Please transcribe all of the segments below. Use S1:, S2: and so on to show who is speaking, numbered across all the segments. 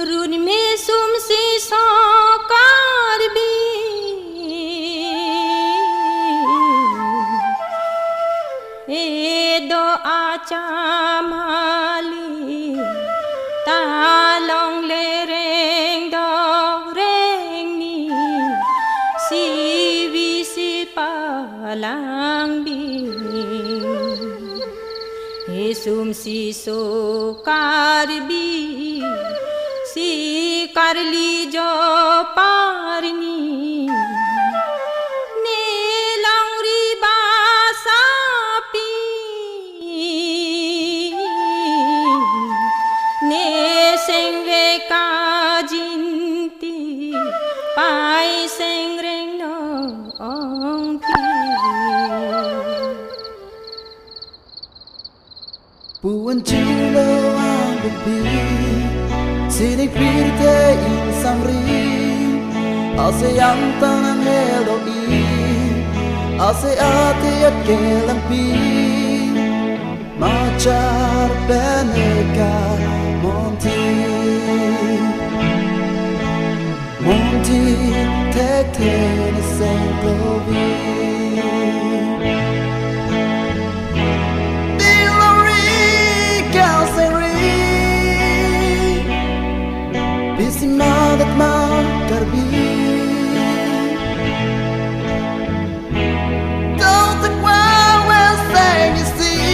S1: run me sum si so karbi e do acha mali ta long le reng do reng ni si vi si pa lang bi e sum si so karbi si karli jo parni ne langri basa pi ne sengre ka jinti pai sengreng no ong pi
S2: buồn chilo ang bubi sini pirte in samri ase yang tanang helo i ase ate at kelang pi machar beneka monti tek ten senglobi Madat ma karbi don't think well saying you see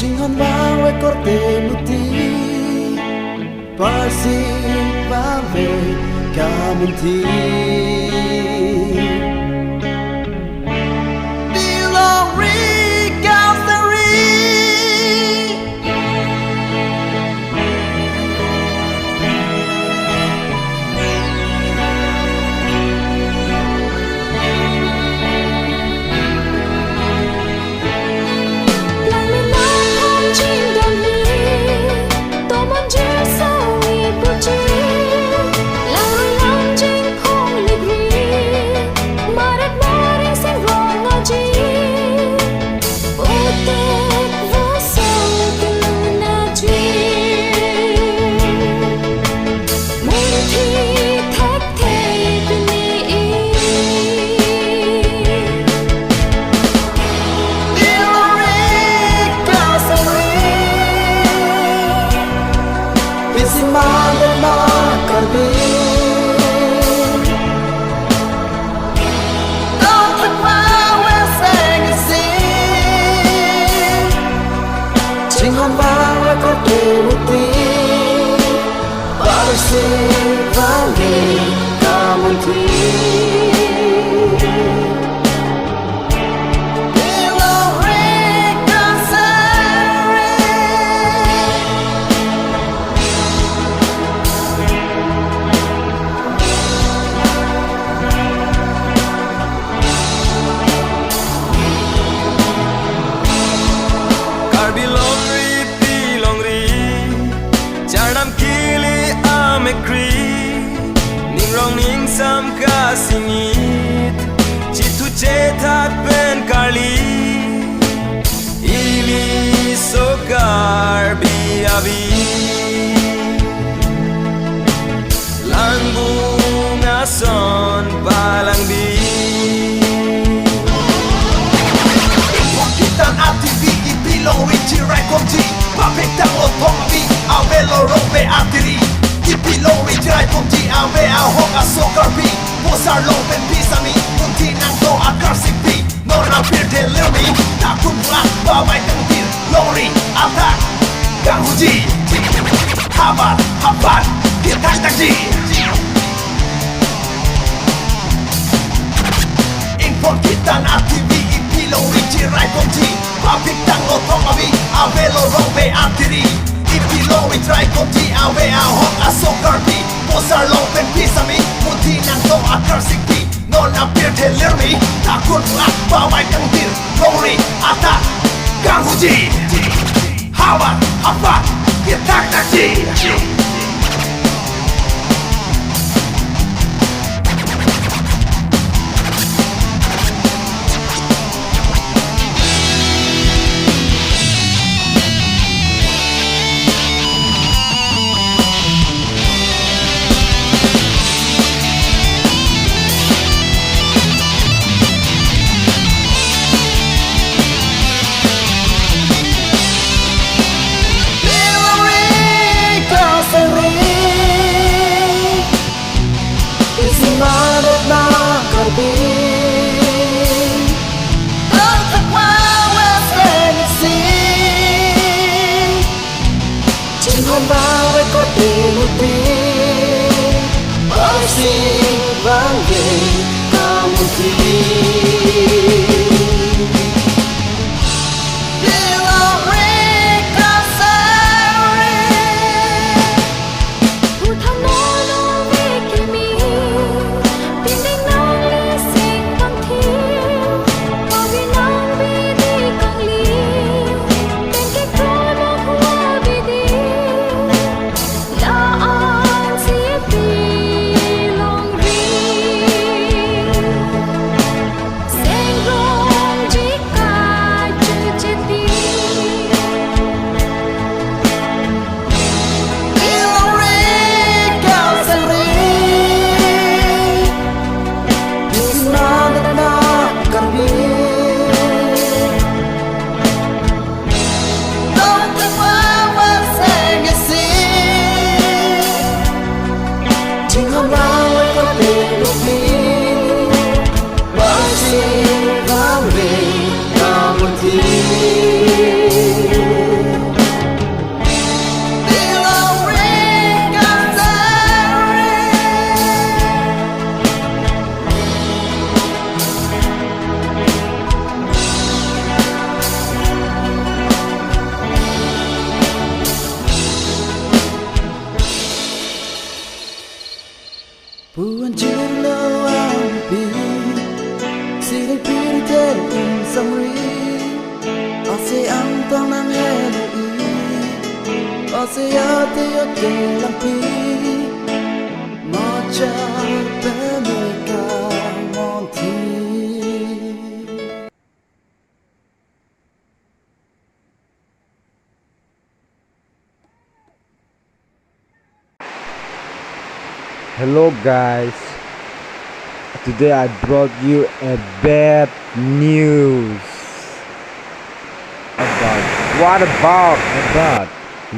S2: jingon ba we korte muti parsi ba ve kamunti
S3: sam ka singit chitu che that pen kali ili so karbi avi langbu ngason balang bi
S4: Kitan ativi ipilo ichi rekonti papekta otomi avelo robe atiri ipilo ichi rekonti ave a honga so karbi posar lopen pisami unti nang to akarsi pi non appear de lumi takumla ba mai tangtir lori attack ganghuji habat habat kitan taji import kitan ativi ipilo ichi rekonti papekta otomi avelo robe atiri ipilo ichi rekonti ave a honga so karbi posar lopen pisami unti nang to akarsi pi non appear de lumi takumla ba mai tangtir lori attack ganghuji habat habat kitan taji
S2: tong nang helo i o se ya te yo te lampi mo cha pe me ka mon ti.
S5: Hello guys, today I brought you a bad news about about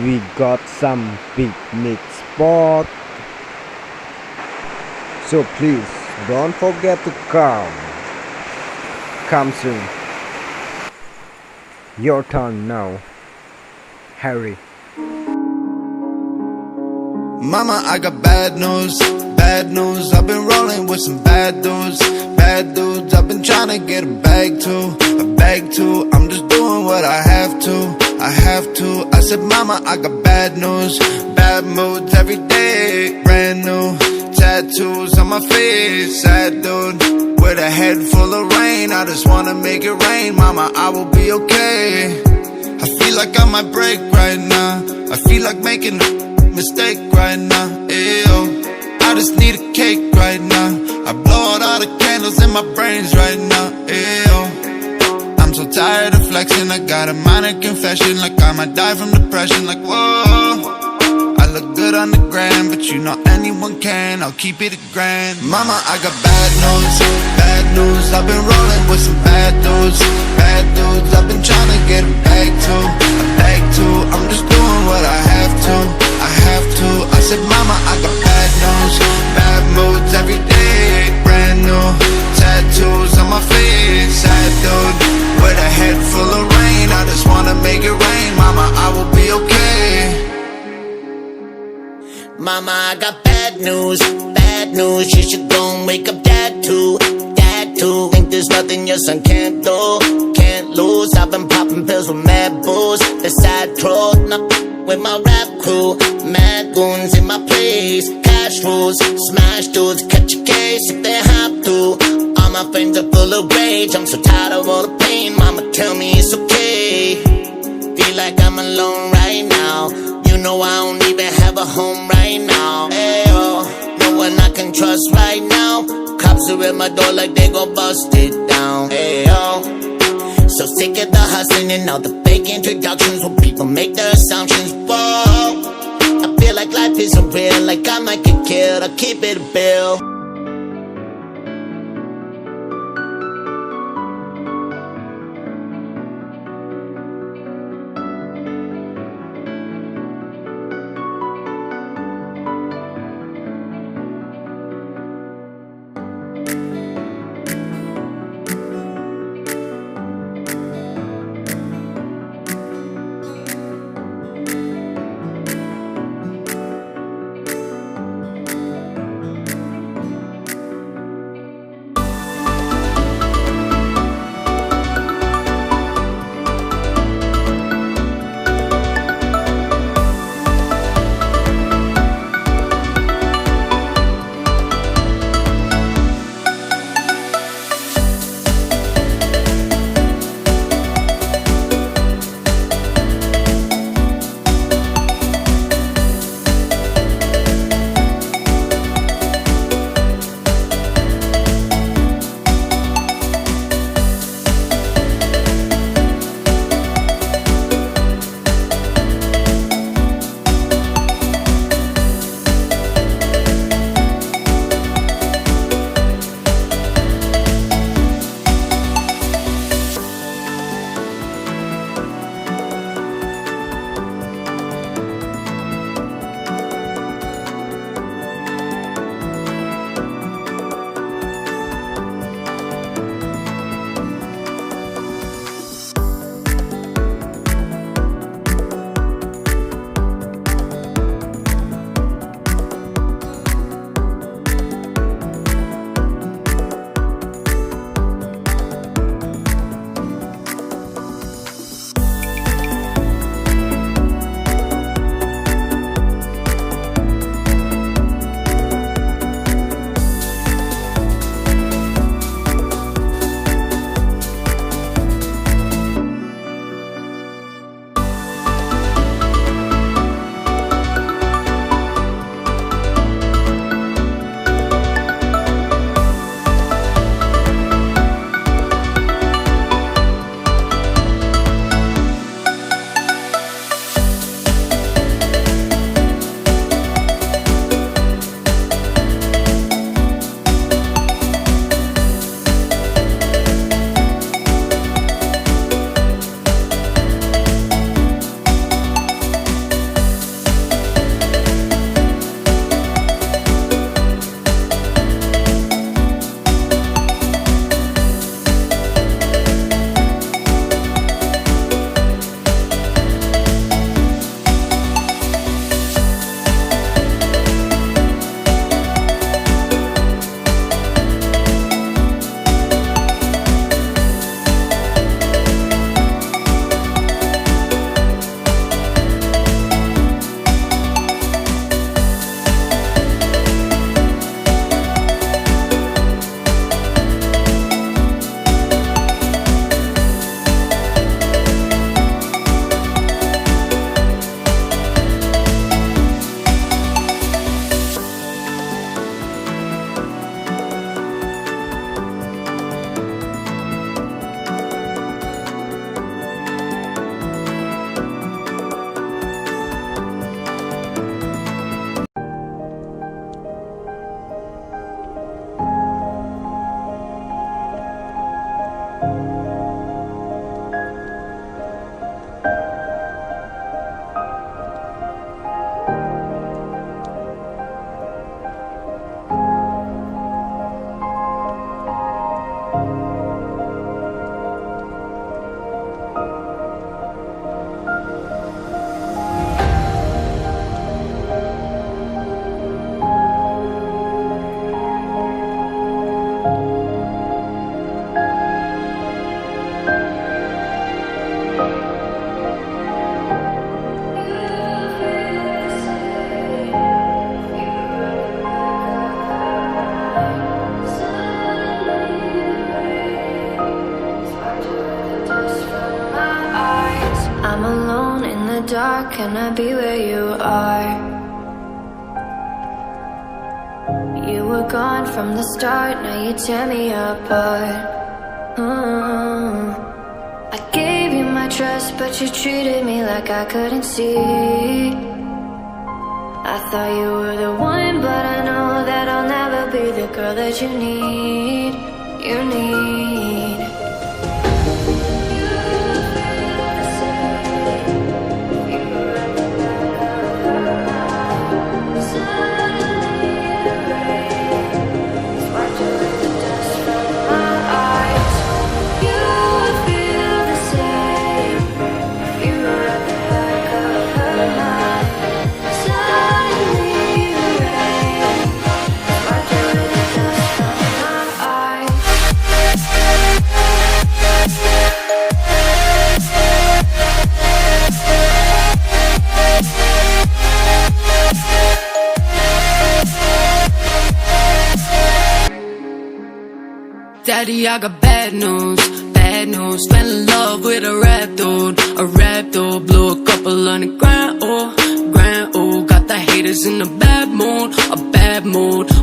S5: we got some picnic spot, so please don't forget to come soon. Your turn now, Harry.
S4: Mama, I got bad news, bad news. I've been rolling with some bad dudes, bad dudes. I've been trying to get a bag too, a bag too. I'm just doing what I have to, I have to. I said, Mama, I got bad news, bad moods every day, brand new tattoos on my face, sad dude. With a head full of rain, I just wanna make it rain. Mama, I will be okay. I feel like I might break right now. I feel like making mistake right now, ew. I just need a cake right now. I blow out all the candles in my brains right now, ew. I'm so tired of flexing, I got a minor confession. Like I might die from depression, like whoa. I look good on the gram, but you know anyone can, I'll keep it a grand. Mama, I got bad news, bad news. I've been rolling with some bad dudes, bad dudes. I've been trying to get a bag too, a bag too. I'm just doing what I have to, I have to. I said, Mama, I got bad news, bad moods every day, brand new tattoos on my face, sad dude. With a head full of rain, I just wanna make it rain. Mama, I will be okay.
S6: Mama, I got bad news, bad news. You should go and wake up dad too, dad too. Think there's nothing your son can't do, can't lose. I've been popping pills with mad booze, the side troll, with my rap crew. Mad goons in my place, cash rules, smash dudes, catch a case if they have to. All my friends are full of rage, I'm so tired of all the pain. Mama, tell me it's okay. Feel like I'm alone right now. You know I don't even have a home right now. Ayo, no one I can trust right now. Cops are at my door like they gon' bust it down. Ayo, so sick of the hustling and all the fake introductions where people make their assumptions. Whoa, I feel like life isn't real, like I might get killed. I keep it a bill.
S1: I'm alone in the dark, can I be where you are? You were gone from the start, now you tear me apart. I gave you my trust, but you treated me like I couldn't see. I thought you were the one, but I know that I'll never be the girl that you need. You need.
S7: Daddy, I got bad news, bad news. Fell in love with a rap dude, blew a couple $100 grand, oh. Got the haters in a bad mood.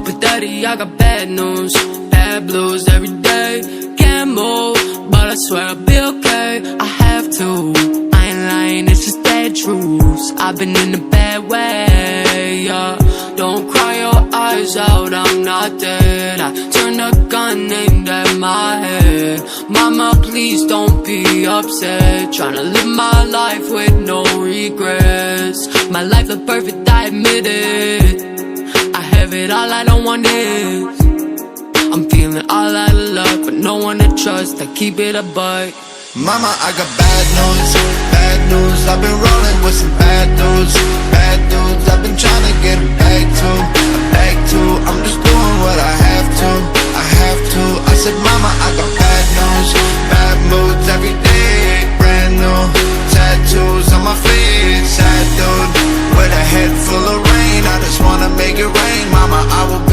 S7: But daddy, I got bad news, bad blues every day. Can't move, but I swear I'll be okay. I have to, I ain't lying, it's just dead truths. I've been in a bad way, yeah. Don't cry your eyes out, I'm not dead. I turned a gun aimed at my head. Mama, please don't be upset. Tryna live my life with no regrets. My life look perfect, I admit it. I have it all, I don't want it. I'm feeling all out of luck, but no one to trust, I keep it a buck.
S4: Mama, I got bad news, bad news. I've been rolling with some bad dudes, bad dudes. I've been trying to get a bag too. I'm just doing what I have to. I said, Mama, I got bad news, bad moods every day. Brand new tattoos on my feet, sad dude with a head full of rain. I just wanna make it rain, Mama. I will be